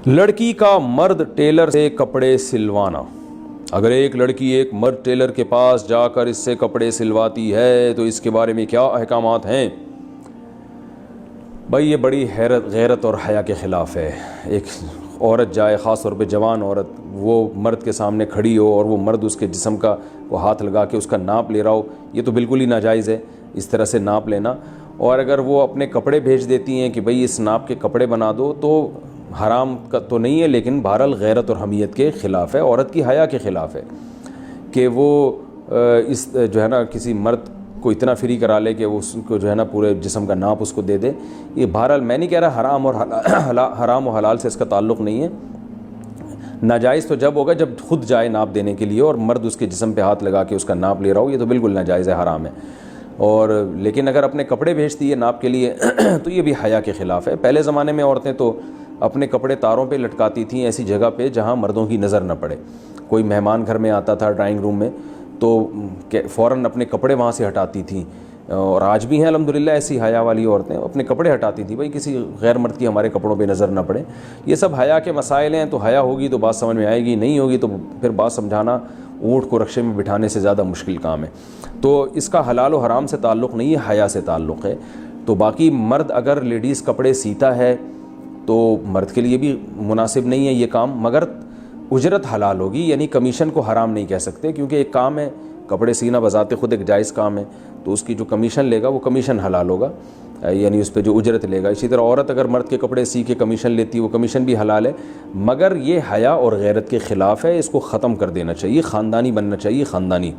لڑکی کا مرد ٹیلر سے کپڑے سلوانا۔ اگر ایک لڑکی ایک مرد ٹیلر کے پاس جا کر اس سے کپڑے سلواتی ہے تو اس کے بارے میں کیا احکامات ہیں؟ بھائی یہ بڑی غیرت اور حیا کے خلاف ہے۔ ایک عورت جائے، خاص طور پہ جوان عورت، وہ مرد کے سامنے کھڑی ہو اور وہ مرد اس کے جسم کا وہ ہاتھ لگا کے اس کا ناپ لے رہا ہو، یہ تو بالکل ہی ناجائز ہے اس طرح سے ناپ لینا۔ اور اگر وہ اپنے کپڑے بھیج دیتی ہیں کہ بھئی اس ناپ کے کپڑے بنا دو، تو حرام کا تو نہیں ہے، لیکن بہرحال غیرت اور حمیت کے خلاف ہے، عورت کی حیا کے خلاف ہے کہ وہ اس جو ہے نا کسی مرد کو اتنا فری کرا لے کہ وہ اس کو جو ہے نا پورے جسم کا ناپ اس کو دے دے۔ یہ بہرحال میں نہیں کہہ رہا حرام و حلال سے اس کا تعلق نہیں ہے۔ ناجائز تو جب ہوگا جب خود جائے ناپ دینے کے لیے اور مرد اس کے جسم پہ ہاتھ لگا کے اس کا ناپ لے رہا ہو، یہ تو بالکل ناجائز ہے، حرام ہے۔ اور لیکن اگر اپنے کپڑے بھیجتی ہے ناپ کے لیے تو یہ بھی حیا کے خلاف ہے۔ پہلے زمانے میں عورتیں تو اپنے کپڑے تاروں پہ لٹکاتی تھیں ایسی جگہ پہ جہاں مردوں کی نظر نہ پڑے۔ کوئی مہمان گھر میں آتا تھا ڈرائنگ روم میں تو فوراً اپنے کپڑے وہاں سے ہٹاتی تھیں، اور آج بھی ہیں الحمدللہ ایسی حیا والی عورتیں، اپنے کپڑے ہٹاتی تھیں، بھائی کسی غیر مرد کی ہمارے کپڑوں پہ نظر نہ پڑے۔ یہ سب حیا کے مسائل ہیں، تو حیا ہوگی تو بات سمجھ میں آئے گی، نہیں ہوگی تو پھر بات سمجھانا اونٹ کو رکشے میں بٹھانے سے زیادہ مشکل کام ہے۔ تو اس کا حلال و حرام سے تعلق نہیں ہے، حیا سے تعلق ہے۔ تو باقی مرد اگر لیڈیز کپڑے سیتا ہے تو مرد کے لیے بھی مناسب نہیں ہے یہ کام، مگر اجرت حلال ہوگی، یعنی کمیشن کو حرام نہیں کہہ سکتے، کیونکہ ایک کام ہے کپڑے سینا بذات خود ایک جائز کام ہے، تو اس کی جو کمیشن لے گا وہ کمیشن حلال ہوگا، یعنی اس پہ جو اجرت لے گا۔ اسی طرح عورت اگر مرد کے کپڑے سی کے کمیشن لیتی ہے وہ کمیشن بھی حلال ہے، مگر یہ حیا اور غیرت کے خلاف ہے، اس کو ختم کر دینا چاہیے، خاندانی بننا چاہیے، خاندانی۔